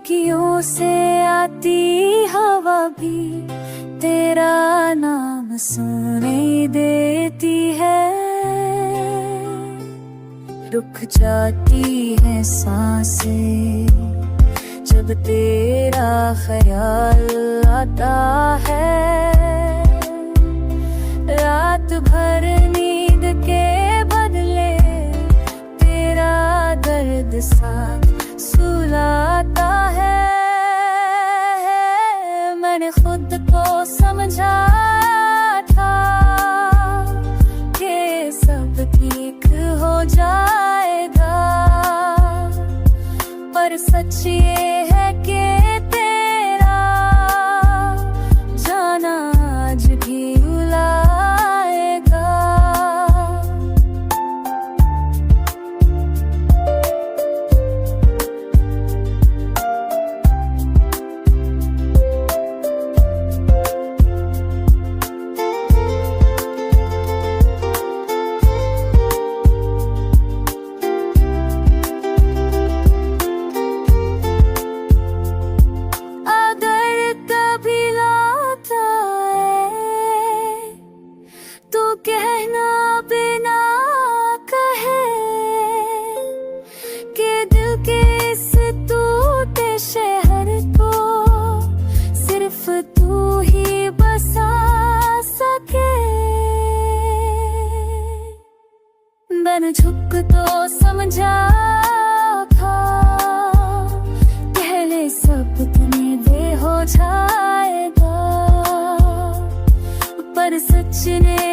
खिड़कियों से आती हवा भी तेरा नाम सुनाई देती है। रुक जाती है सांसें जब तेरा ख्याल आता है। रात भर नींद के बदले तेरा दर्द साथ सुलाता है। मैंने खुद को समझा था कि सब ठीक हो जाएगा, पर सच ये है कि तेरा जाना आज भी रुलाएगा। कहना बिना कहे कि दिल के इस टूटे शहर को सिर्फ तू ही बसा सके। मैंने झुक तो समझा था पहले सब तुम्हें दे हो जाएगा, पर सच ने